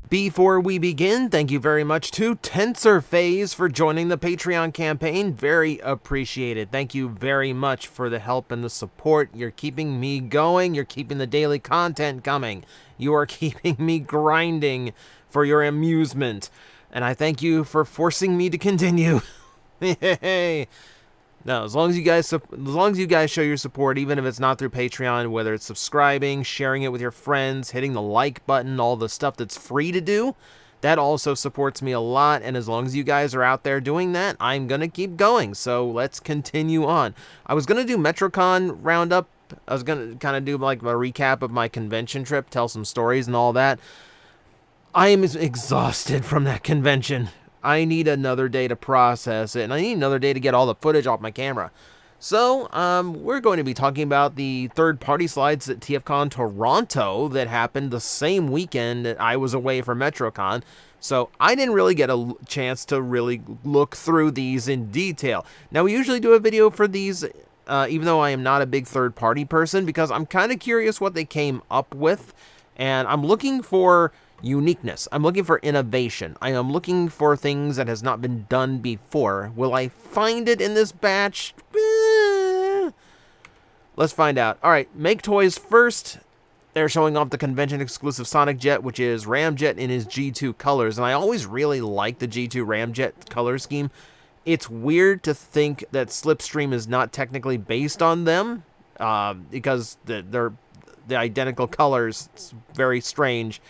Before we begin, thank you very much to TensorPhase for joining the Patreon campaign. Very appreciated. Thank you very much for the help and the support. You're keeping me going. You're keeping the daily content coming. You are keeping me grinding for your amusement. And I thank you for forcing me to continue. Hey. No, as long as you guys show your support, even if it's not through Patreon, whether it's subscribing, sharing it with your friends, hitting the like button, all the stuff that's free to do, that also supports me a lot. And as long as you guys are out there doing that, I'm going to keep going. So let's continue on. I was going to do MetroCon Roundup. I was going to kind of do like a recap of my convention trip, tell some stories and all that. I am exhausted from that convention. I need another day to process it, and I need another day to get all the footage off my camera. So, we're going to be talking about the third-party slides at TFcon Toronto that happened the same weekend that I was away from MetroCon. So, I didn't really get a chance to really look through these in detail. Now, we usually do a video for these, even though I am not a big third-party person, because I'm kind of curious what they came up with, and I'm looking for uniqueness. I'm looking for innovation. I am looking for things that has not been done before. Will I find it in this batch? Let's find out. Alright, MakeToys first. They're showing off the convention exclusive Sonic Jet, which is Ramjet in his G2 colors. And I always really like the G2 Ramjet color scheme. It's weird to think that Slipstream is not technically based on them, because they're the identical colors. It's very strange.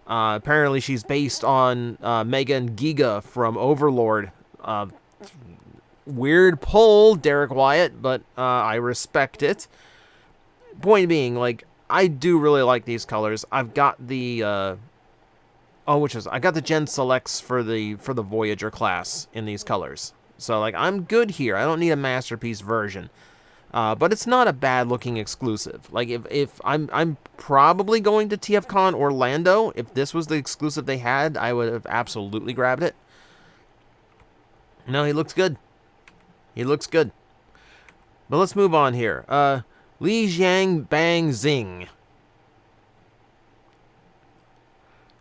Apparently she's based on Mega and Giga from Overlord. Weird pull, Derek Wyatt, but I respect it. Point being, like, I do really like these colors. I've got the I got the Gen Selects for the Voyager class in these colors. So like I'm good here. I don't need a masterpiece version. But it's not a bad-looking exclusive. Like, if I'm probably going to TFcon Orlando. If this was the exclusive they had, I would have absolutely grabbed it. No, he looks good. He looks good. But let's move on here. Li Jiang Bang Zing.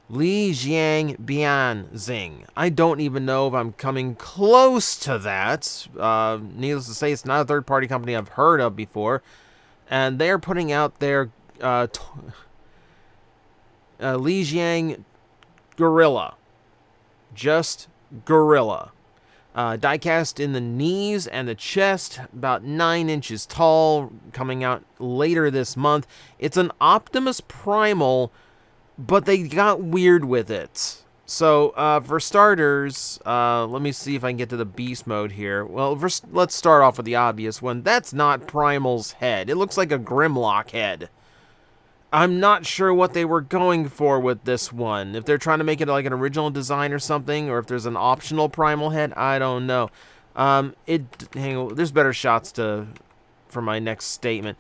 Li Jiang Bian Zing. I don't even know if I'm coming close to that. Needless to say, it's not a third-party company I've heard of before. And they're putting out their Li Jiang Gorilla. Just Gorilla. Diecast in the knees and the chest, about 9 inches tall, coming out later this month. It's an Optimus Primal, but they got weird with it. So, for starters, let me see if I can get to the beast mode here. Well, first, let's start off with the obvious one. That's not Primal's head. It looks like a Grimlock head. I'm not sure what they were going for with this one. If they're trying to make it like an original design or something, or if there's an optional Primal head, I don't know. Hang on, there's better shots for my next statement.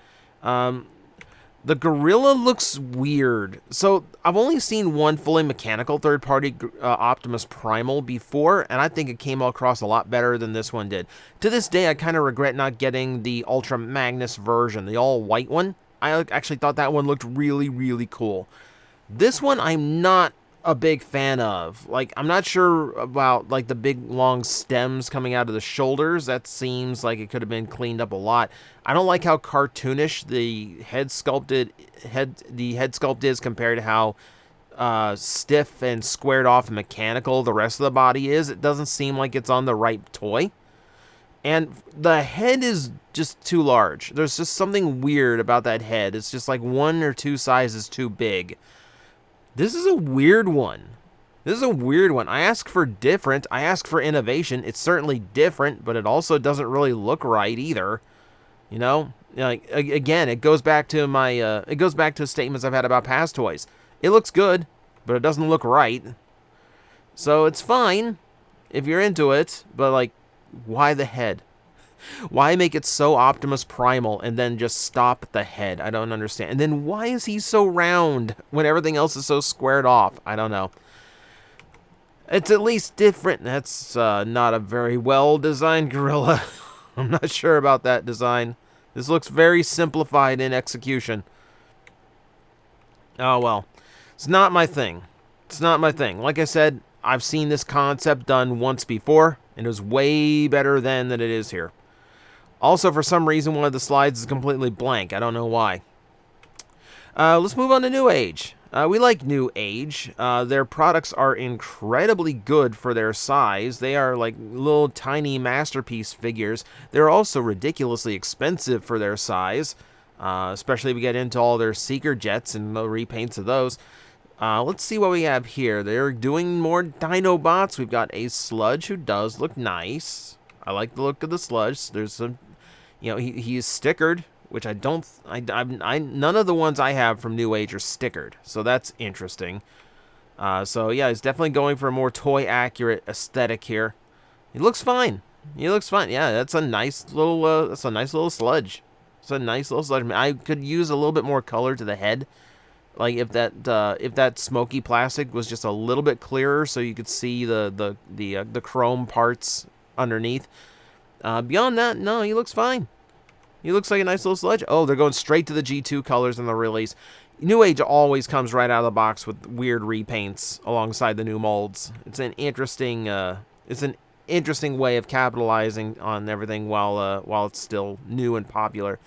The gorilla looks weird. So, I've only seen one fully mechanical third-party Optimus Primal before, and I think it came across a lot better than this one did. To this day, I kind of regret not getting the Ultra Magnus version, the all-white one. I actually thought that one looked really, really cool. This one, I'm not a big fan of. Like, I'm not sure about, like, the big, long stems coming out of the shoulders. That seems like it could have been cleaned up a lot. I don't like how cartoonish the head sculpt is compared to how stiff and squared off and mechanical the rest of the body is. It doesn't seem like it's on the right toy. And the head is just too large. There's just something weird about that head. It's just like 1 or 2 sizes too big. This is a weird one. This is a weird one. I ask for different. I ask for innovation. It's certainly different, but it also doesn't really look right either. You know, like again, it goes back to my statements I've had about past toys. It looks good, but it doesn't look right. So it's fine if you're into it, but like, why the head? Why make it so Optimus Primal and then just stop at the head? I don't understand. And then why is he so round when everything else is so squared off? I don't know. It's at least different. That's not a very well-designed gorilla. I'm not sure about that design. This looks very simplified in execution. Oh, well. It's not my thing. It's not my thing. Like I said, I've seen this concept done once before, and it was way better then than it is here. Also, for some reason, one of the slides is completely blank. I don't know why. Let's move on to NewAge. We like NewAge. Their products are incredibly good for their size. They are like little tiny masterpiece figures. They're also ridiculously expensive for their size, especially if we get into all their Seeker jets and the repaints of those. Let's see what we have here. They're doing more Dinobots. We've got a Sludge who does look nice. I like the look of the Sludge. There's some, you know, he is stickered, which none of the ones I have from NewAge are stickered, so that's interesting. So yeah, he's definitely going for a more toy accurate aesthetic here. He looks fine. He looks fine. Yeah, that's a nice little Sludge. It's a nice little Sludge. I mean, I could use a little bit more color to the head. Like if that smoky plastic was just a little bit clearer, so you could see the chrome parts underneath. Beyond that, no, he looks fine. He looks like a nice little Sludge. Oh, they're going straight to the G2 colors in the release. NewAge always comes right out of the box with weird repaints alongside the new molds. It's an interesting way of capitalizing on everything while it's still new and popular.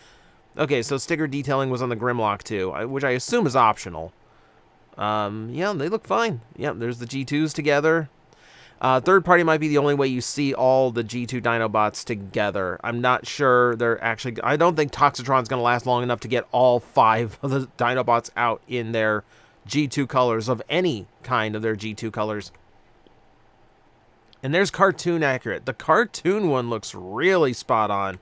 Okay, so sticker detailing was on the Grimlock too, which I assume is optional. Yeah, they look fine. Yeah, there's the G2s together. Third party might be the only way you see all the G2 Dinobots together. I'm not sure they're actually... I don't think Toxitron's going to last long enough to get all 5 of the Dinobots out in their G2 colors, of any kind of their G2 colors. And there's cartoon accurate. The cartoon one looks really spot on.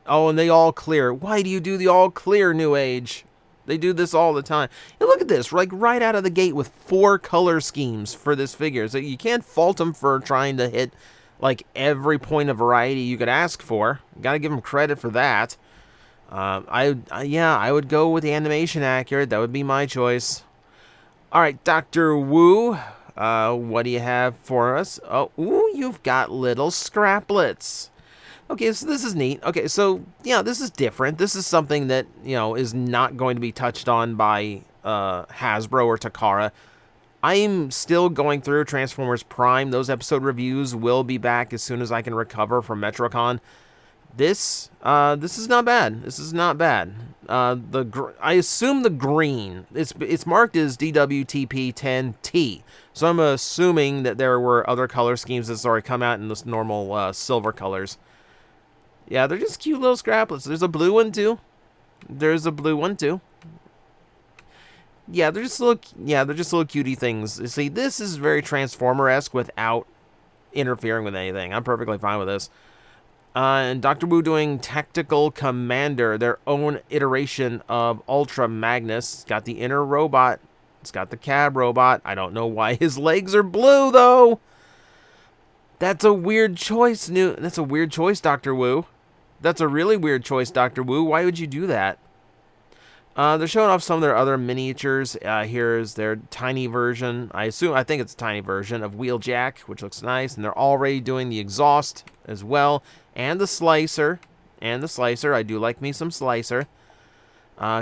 Oh, and they all clear. Why do you do the all clear, NewAge? They do this all the time. And look at this, like right out of the gate with 4 color schemes for this figure. So you can't fault them for trying to hit like every point of variety you could ask for. Gotta give them credit for that. I would go with the animation accurate. That would be my choice. All right, Dr. Wu, what do you have for us? Oh, ooh, you've got little scraplets. Okay, so this is neat. Okay, so, yeah, this is different. This is something that, you know, is not going to be touched on by Hasbro or Takara. I'm still going through Transformers Prime. Those episode reviews will be back as soon as I can recover from MetroCon. This is not bad. This is not bad. I assume the green, it's marked as DWTP10T. So I'm assuming that there were other color schemes that's already come out in this normal silver colors. Yeah, they're just cute little scraplets. There's a blue one too. Yeah, they're just little cutie things. You see, this is very Transformer-esque without interfering with anything. I'm perfectly fine with this. And Dr. Wu doing Tactical Commander, their own iteration of Ultra Magnus. It's got the inner robot. It's got the cab robot. I don't know why his legs are blue, though. That's a weird choice, That's a weird choice, Dr. Wu. That's a really weird choice, Dr. Wu. Why would you do that? They're showing off some of their other miniatures. Here is their tiny version. I think it's a tiny version of Wheeljack, which looks nice. And they're already doing the exhaust as well. And the slicer. I do like me some slicer.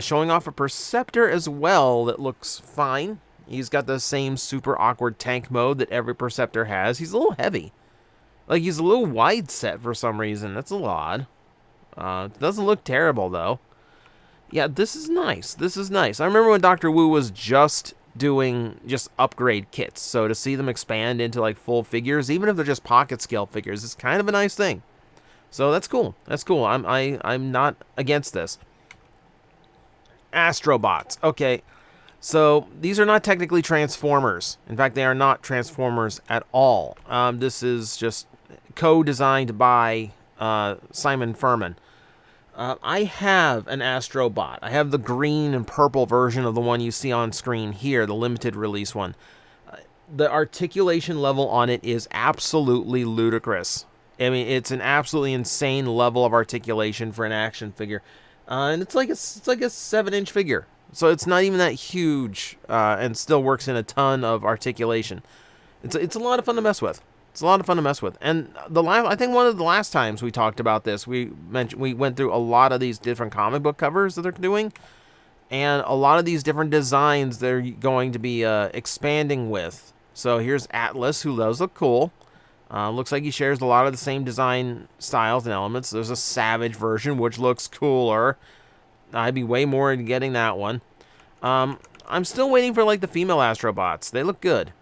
Showing off a Perceptor as well that looks fine. He's got the same super awkward tank mode that every Perceptor has. He's a little heavy. Like, he's a little wide set for some reason. That's a little odd. It doesn't look terrible, though. Yeah, this is nice. This is nice. I remember when Dr. Wu was just doing upgrade kits. So to see them expand into, like, full figures, even if they're just pocket scale figures, is kind of a nice thing. So that's cool. That's cool. I'm not against this. AstroBots. Okay. So, these are not technically Transformers. In fact, they are not Transformers at all. This is just co-designed by Simon Furman. I have an AstroBot. I have the green and purple version of the one you see on screen here, the limited release one. The articulation level on it is absolutely ludicrous. I mean, it's an absolutely insane level of articulation for an action figure. And it's like a 7-inch figure. So it's not even that huge, and still works in a ton of articulation. It's a lot of fun to mess with. It's a lot of fun to mess with. And I think one of the last times we talked about this, we went through a lot of these different comic book covers that they're doing, and a lot of these different designs they're going to be expanding with. So here's Atlas, who does look cool. Looks like he shares a lot of the same design styles and elements. There's a Savage version, which looks cooler. I'd be way more into getting that one. I'm still waiting for like the female AstroBots. They look good.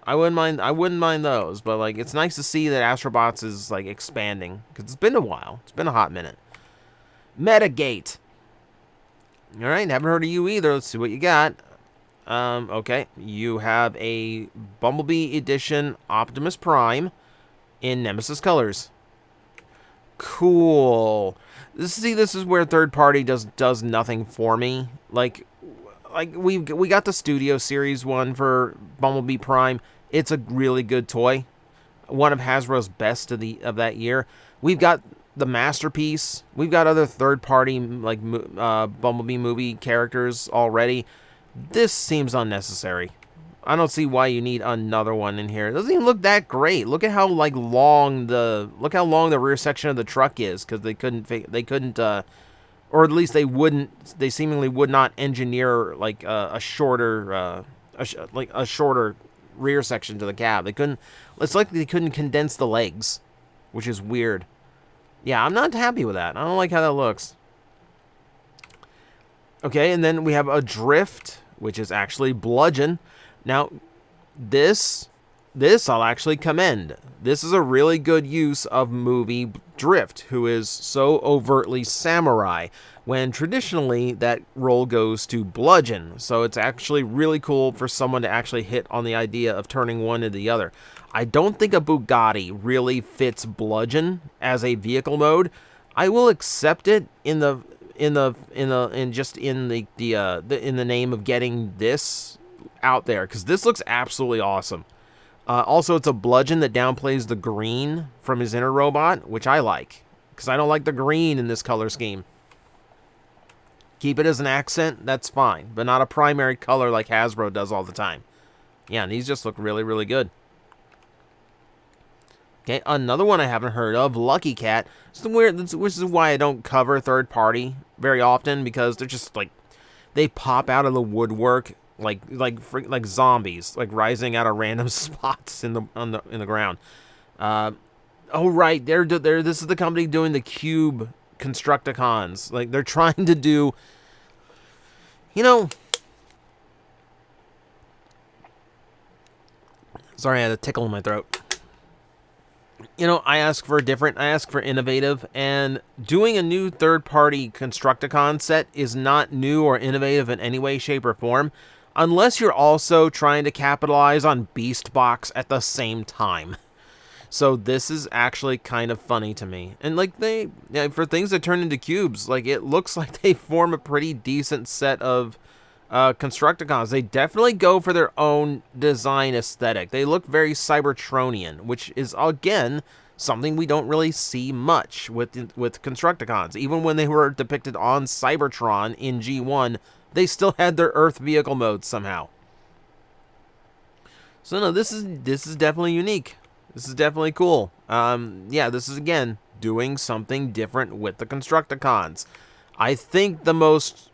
I wouldn't mind those, but like it's nice to see that AstroBots is like expanding because it's been a while. It's been a hot minute. Metagate. All right, haven't heard of you either. Let's see what you got. Okay, you have a Bumblebee Edition Optimus Prime in Nemesis colors. Cool. This is where third party does nothing for me. Like we got the Studio Series one for Bumblebee Prime. It's a really good toy. One of Hasbro's best of that year. We've got the Masterpiece. We've got other third party like Bumblebee movie characters already. This seems unnecessary. I don't see why you need another one in here. It doesn't even look that great. Look at how long the rear section of the truck is, because they couldn't or at least they seemingly would not engineer like a shorter rear section to the cab. They couldn't. It's like they couldn't condense the legs, which is weird. Yeah, I'm not happy with that. I don't like how that looks. Okay, and then we have a Drift, which is actually Bludgeon. Now, this I'll actually commend. This is a really good use of movie Drift, who is so overtly samurai, when traditionally that role goes to Bludgeon. So it's actually really cool for someone to actually hit on the idea of turning one into the other. I don't think a Bugatti really fits Bludgeon as a vehicle mode. I will accept it in the name of getting this out there, because this looks absolutely awesome. Also, it's a Bludgeon that downplays the green from his inner robot, which I like, because I don't like the green in this color scheme. Keep it as an accent, that's fine, but not a primary color like Hasbro does all the time. Yeah, and these just look really, really good. Okay, another one I haven't heard of, Lucky Cat. Which is why I don't cover third party very often, because they're just like, they pop out of the woodwork like zombies, like rising out of random spots in the ground. Oh right, this is the company doing the Cube Constructicons. Like they're trying to do, sorry, I had a tickle in my throat. I ask for innovative, and doing a new third-party Constructicon set is not new or innovative in any way, shape, or form, unless you're also trying to capitalize on Beast Box at the same time. So this is actually kind of funny to me. And like for things that turn into cubes, like it looks like they form a pretty decent set of Constructicons. They definitely go for their own design aesthetic. They look very Cybertronian, which is again something we don't really see much with Constructicons. Even when they were depicted on Cybertron in G1, they still had their Earth vehicle modes somehow. So no, this is definitely unique. This is definitely cool. Yeah, this is again doing something different with the Constructicons. I think the most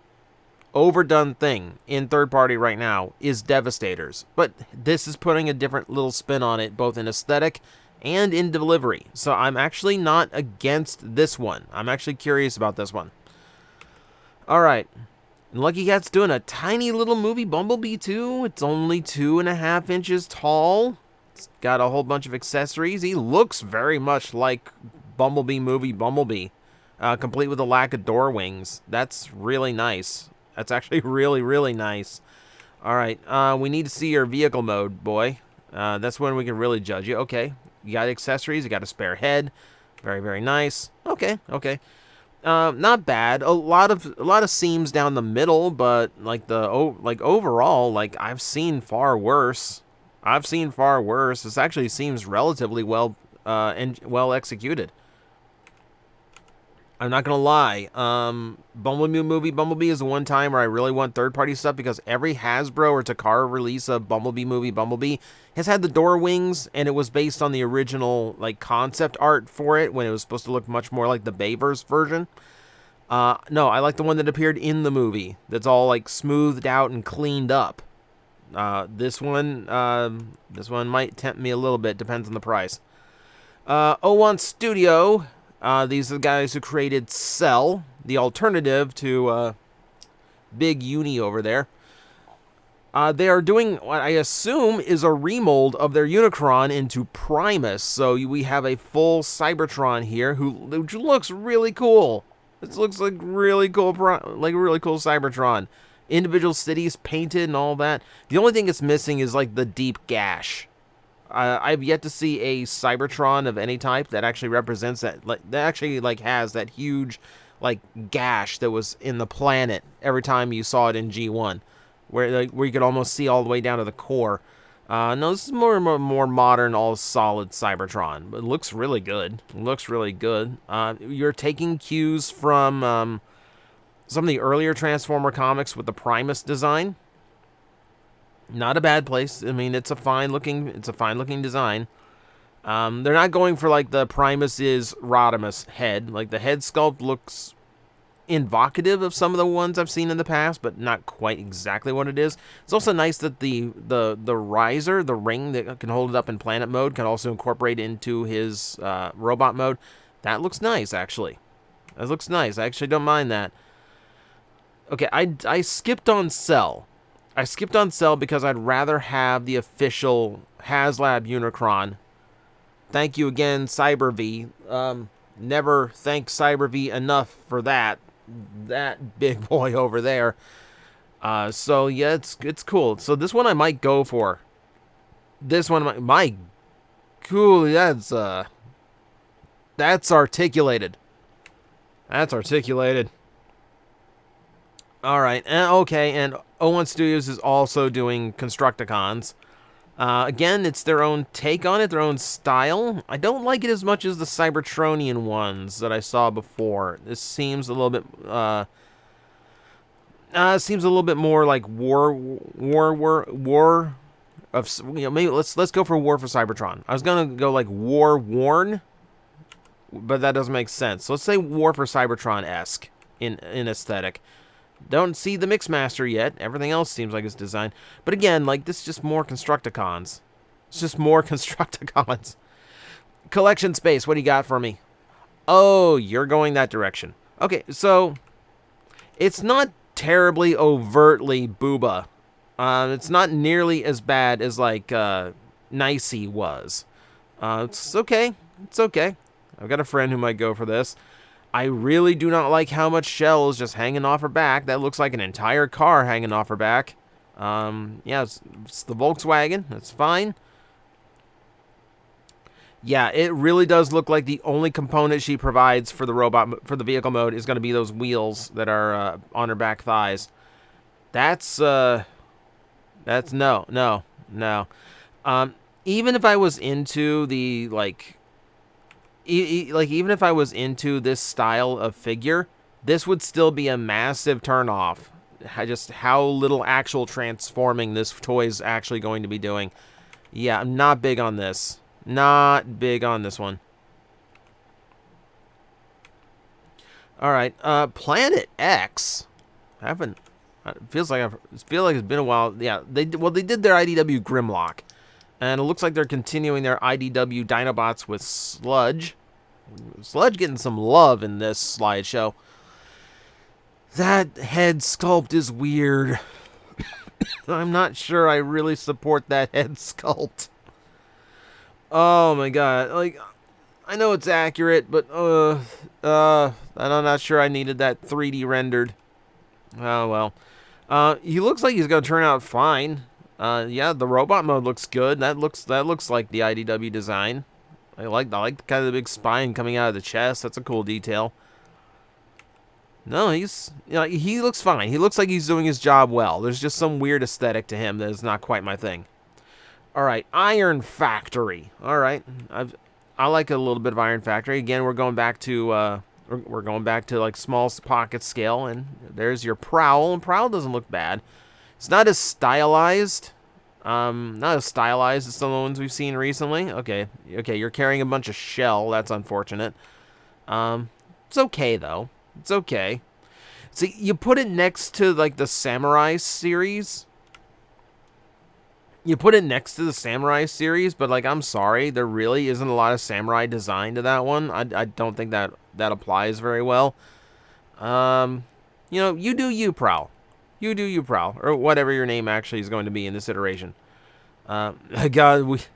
overdone thing in third party right now is Devastators, but this is putting a different little spin on it, both in aesthetic and in delivery. So I'm actually not against this one. I'm actually curious about this one. All right, and Lucky Cat's doing a tiny little movie Bumblebee too. It's only 2.5 inches tall. It's got a whole bunch of accessories. He looks very much like Bumblebee movie Bumblebee, complete with a lack of door wings. That's really nice. That's actually really, really nice. All right, we need to see your vehicle mode, boy. That's when we can really judge you. Okay, you got accessories. You got a spare head. Very, very nice. Okay. Not bad. A lot of seams down the middle, but overall, I've seen far worse. This actually seems relatively well and well executed. I'm not gonna lie. Bumblebee movie Bumblebee is the one time where I really want third-party stuff, because every Hasbro or Takara release of Bumblebee movie Bumblebee has had the door wings, and it was based on the original concept art for it when it was supposed to look much more like the Bayverse version. No, I like the one that appeared in the movie. That's all like smoothed out and cleaned up. This one might tempt me a little bit. Depends on the price. O1 Studio. These are the guys who created Cell, the alternative to Big Uni over there. They are doing what I assume is a remold of their Unicron into Primus. So we have a full Cybertron here, which looks really cool. This looks like really cool, really cool Cybertron. Individual cities painted and all that. The only thing it's missing is like the deep gash. I've yet to see a Cybertron of any type that actually represents that. That actually like has that huge like gash that was in the planet every time you saw it in G1. Where you could almost see all the way down to the core. No, this is more modern, all solid Cybertron, but it looks really good. It looks really good. You're taking cues from some of the earlier Transformer comics with the Primus design. Not a bad place. I mean, it's a fine looking design. They're not going for like the Primus's Rodimus head. Like the head sculpt looks invocative of some of the ones I've seen in the past, but not quite exactly what it is. It's also nice that the riser, the ring that can hold it up in planet mode, can also incorporate into his robot mode. That looks nice, actually. That looks nice. I actually don't mind that. Okay, I skipped on Cell. I skipped on Cell because I'd rather have the official HasLab Unicron. Thank you again, CyberV. Never thank CyberV enough for that big boy over there. So yeah, it's cool. So this one I might go for. This one might cool. That's articulated. That's articulated. All right, okay, and O1 Studios is also doing Constructicons. Again, it's their own take on it, their own style. I don't like it as much as the Cybertronian ones that I saw before. This seems a little bit, more like war of, maybe let's go for War for Cybertron. I was gonna go like War Worn, but that doesn't make sense. So let's say War for Cybertron-esque in aesthetic. Don't see the Mixmaster yet. Everything else seems like it's designed. But again, like, this is just more Constructicons. It's just more Constructicons. Collection space, what do you got for me? Oh, you're going that direction. Okay, so it's not terribly overtly booba. It's not nearly as bad as, like, Nicey was. It's okay. It's okay. I've got a friend who might go for this. I really do not like how much shell is just hanging off her back. That looks like an entire car hanging off her back. Yeah, it's the Volkswagen. That's fine. Yeah, it really does look like the only component she provides for the robot, for the vehicle mode, is going to be those wheels that are on her back thighs. That's no. Even if I was into the, like, even if I was into this style of figure, this would still be a massive turnoff. Just how little actual transforming this toy is actually going to be doing. Yeah, I'm not big on this. Not big on this one. All right, Planet X. It feels like it's been a while. Yeah, they did their IDW Grimlock. And it looks like they're continuing their IDW Dinobots with Sludge. Sludge getting some love in this slideshow. That head sculpt is weird. I'm not sure I really support that head sculpt. Oh my god. Like, I know it's accurate, but I'm not sure I needed that 3D rendered. Oh well. He looks like he's gonna turn out fine. Yeah, the robot mode looks good. That looks like the IDW design. I like kind of the big spine coming out of the chest. That's a cool detail. No, he looks fine. He looks like he's doing his job well. There's just some weird aesthetic to him that is not quite my thing. All right, Iron Factory. All right, I like a little bit of Iron Factory. Again, we're going back to like small pocket scale, and there's your Prowl. And Prowl doesn't look bad. It's not as stylized. Not as stylized as some of the ones we've seen recently. Okay, you're carrying a bunch of shell. That's unfortunate. It's okay, though. It's okay. See, you put it next to, like, the Samurai series. You put it next to the Samurai series, but, like, I'm sorry, there really isn't a lot of Samurai design to that one. I don't think that applies very well. You know, you do you, Prowl. You do you, Prowl. Or whatever your name actually is going to be in this iteration. God,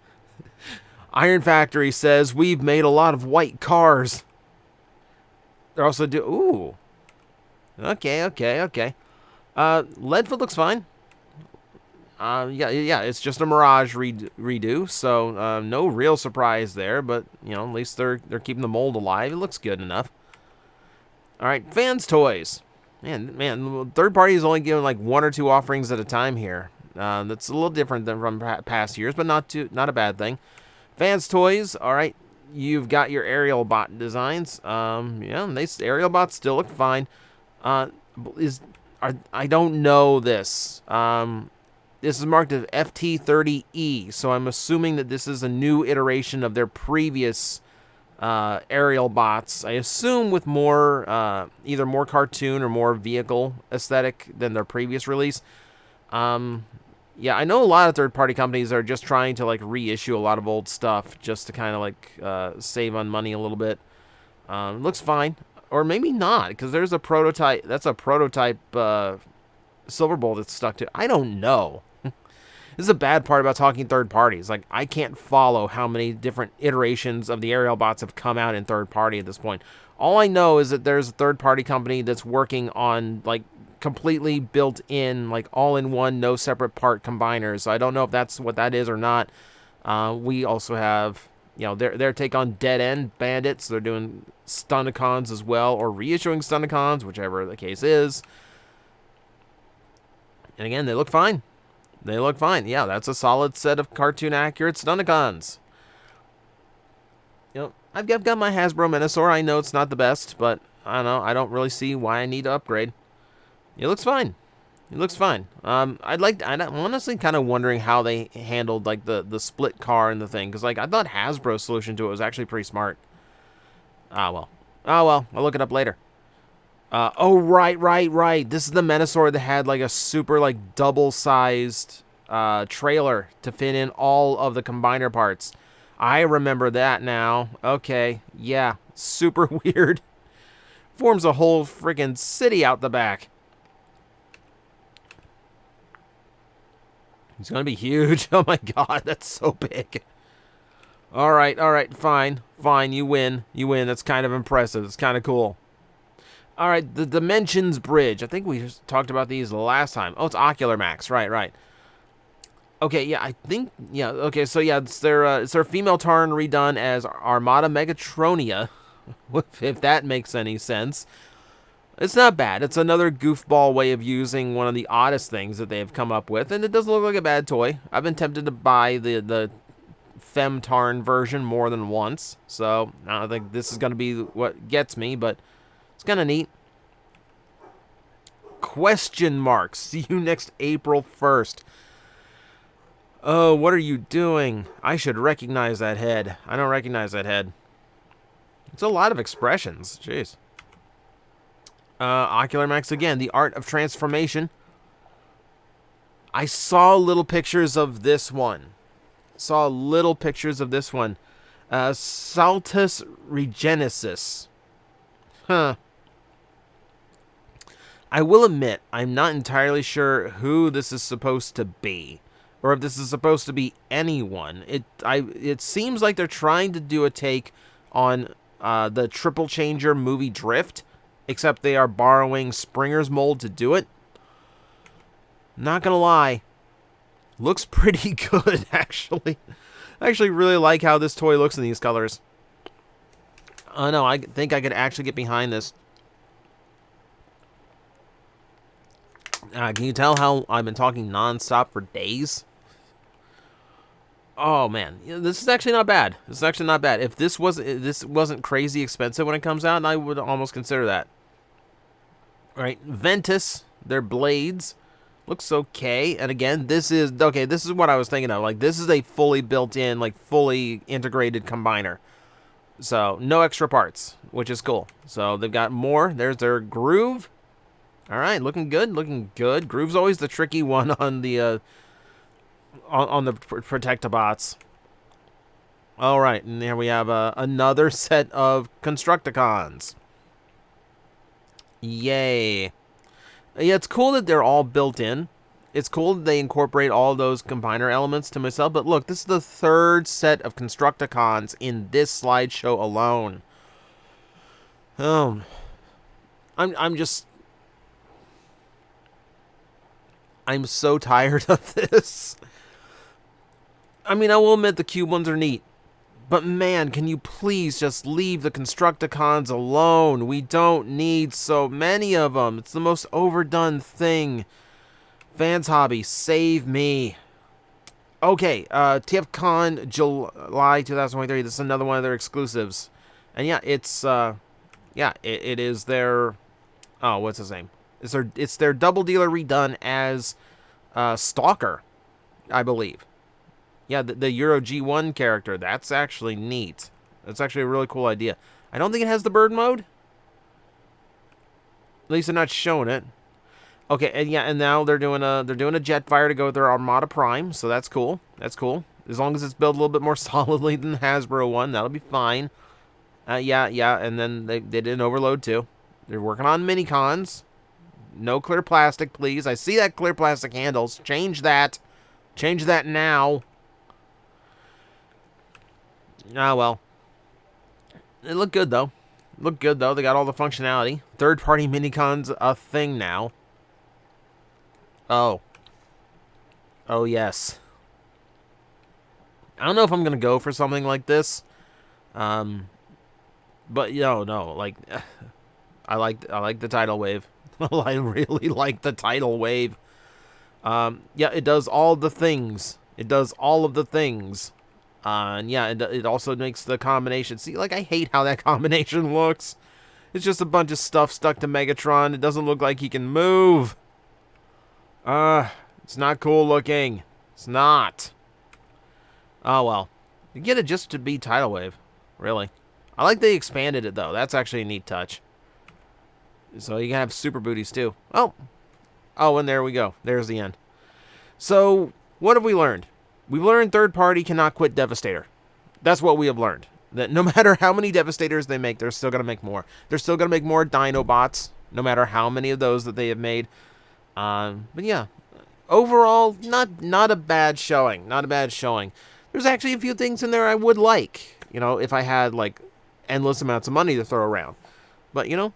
Iron Factory says, we've made a lot of white cars. They're also ooh. Okay. Leadfoot looks fine. Yeah, it's just a Mirage redo, so no real surprise there, but, you know, at least they're keeping the mold alive. It looks good enough. All right, FansToys. Man, third party is only giving like 1 or 2 offerings at a time here. That's a little different than from past years, but not a bad thing. FansToys, all right, you've got your Aerialbot designs. Yeah, Aerialbots still look fine. I don't know this. This is marked as FT30E, so I'm assuming that this is a new iteration of their previous Aerialbots. I assume with more, either more cartoon or more vehicle aesthetic than their previous release. Yeah, I know a lot of third-party companies are just trying to, like, reissue a lot of old stuff just to kind of, like, save on money a little bit. Looks fine. Or maybe not, because there's a prototype. That's a prototype Silverbolt that's stuck to. I don't know. This is a bad part about talking third parties. Like, I can't follow how many different iterations of the Aerialbots have come out in third party at this point. All I know is that there's a third party company that's working on, like, completely built in, like, all-in-one, no separate part combiners. So I don't know if that's what that is or not. We also have, you know, their take on Dead End Bandits. They're doing Stunticons as well, or reissuing Stunticons, whichever the case is. And again, they look fine. They look fine. Yeah, that's a solid set of cartoon-accurate Stunticons. You know, I've got my Hasbro Menasor. I know it's not the best, but I don't know. I don't really see why I need to upgrade. It looks fine. It looks fine. I'm honestly kind of wondering how they handled, like, the split car and the thing, because, like, I thought Hasbro's solution to it was actually pretty smart. Well. I'll look it up later. Oh, right. This is the Menasor that had, like, a super, like, double-sized trailer to fit in all of the combiner parts. I remember that now. Okay, yeah, super weird. Forms a whole friggin' city out the back. It's gonna be huge. Oh my god, that's so big. Alright, fine, you win. That's kind of impressive. It's kind of cool. Alright, the Dimensions Bridge. I think we just talked about these last time. Oh, it's Ocular Max. Right. Okay, yeah, I think, yeah, okay, so yeah, it's their female Tarn redone as Armada Megatronia, if that makes any sense. It's not bad. It's another goofball way of using one of the oddest things that they've come up with, and it doesn't look like a bad toy. I've been tempted to buy the Fem Tarn version more than once, so I don't think this is going to be what gets me, but it's kind of neat. Question mark. See you next April 1st. Oh, what are you doing? I should recognize that head. I don't recognize that head. It's a lot of expressions. Jeez. Ocular Max again. The Art of Transformation. I saw little pictures of this one. Saltus Regenesis. Huh. I will admit, I'm not entirely sure who this is supposed to be, or if this is supposed to be anyone. It seems like they're trying to do a take on the Triple Changer movie Drift, except they are borrowing Springer's mold to do it. Not gonna lie, looks pretty good, actually. I actually really like how this toy looks in these colors. Oh no, I think I could actually get behind this. Can you tell how I've been talking non-stop for days? Oh man, this is actually not bad. If this wasn't crazy expensive when it comes out, I would almost consider that. All right, Ventus, their blades, looks okay. And again, this is what I was thinking of. Like, this is a fully built-in, like, fully integrated combiner. So no extra parts, which is cool. So they've got more. There's their groove. All right, looking good, looking good. Groove's always the tricky one on the Protectobots. All right, and there we have another set of Constructicons. Yay. Yeah, it's cool that they're all built in. It's cool that they incorporate all those combiner elements to myself. But look, this is the third set of Constructicons in this slideshow alone. I'm so tired of this. I mean, I will admit the cube ones are neat. But man, can you please just leave the Constructicons alone? We don't need so many of them. It's the most overdone thing. Fans Hobby, save me. Okay, TFcon July 2023. This is another one of their exclusives. And yeah, it's it is their, oh, what's his name? It's their double dealer redone as Stalker, I believe. Yeah, the Euro G1 character. That's actually neat. That's actually a really cool idea. I don't think it has the bird mode. At least they're not showing it. Okay, and yeah, and now they're doing a Jetfire to go with their Armada Prime, so that's cool. That's cool. As long as it's built a little bit more solidly than the Hasbro one, that'll be fine. Yeah, and then they did an Overload too. They're working on Minicons. No clear plastic, please. I see that clear plastic handles. Change that. Change that now. Ah, well. It looked good, though. Looked good, though. They got all the functionality. Third-party Minicon's a thing now. Oh. Oh, yes. I don't know if I'm going to go for something like this. But, no. Like, I like the tidal wave. I really like the tidal wave. Yeah, it does all the things. It does all of the things. And yeah, it also makes the combination. See, like, I hate how that combination looks. It's just a bunch of stuff stuck to Megatron. It doesn't look like he can move. It's not cool looking. It's not. Oh, well. You get it just to be tidal wave. Really. I like they expanded it, though. That's actually a neat touch. So you can have super booties, too. Oh, and there we go. There's the end. So, what have we learned? We've learned third party cannot quit Devastator. That's what we have learned. That no matter how many Devastators they make, they're still going to make more. They're still going to make more Dinobots, no matter how many of those that they have made. But yeah, overall, not a bad showing. Not a bad showing. There's actually a few things in there I would like, you know, if I had, like, endless amounts of money to throw around. But, you know,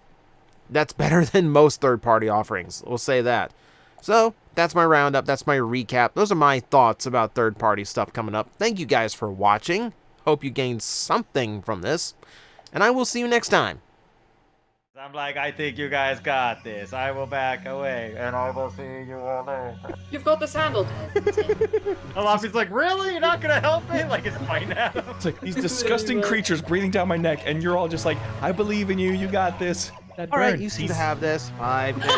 that's better than most third-party offerings. We'll say that. So, that's my roundup. That's my recap. Those are my thoughts about third-party stuff coming up. Thank you guys for watching. Hope you gained something from this. And I will see you next time. I'm like, I think you guys got this. I will back away, and I will see you all later. You've got this handled. Alafi's like, really? You're not gonna help me? Like, it's fine now. It's like these disgusting creatures breathing down my neck, and you're all just like, I believe in you. You got this. That all right, burn. you seem to have this. 5 minutes.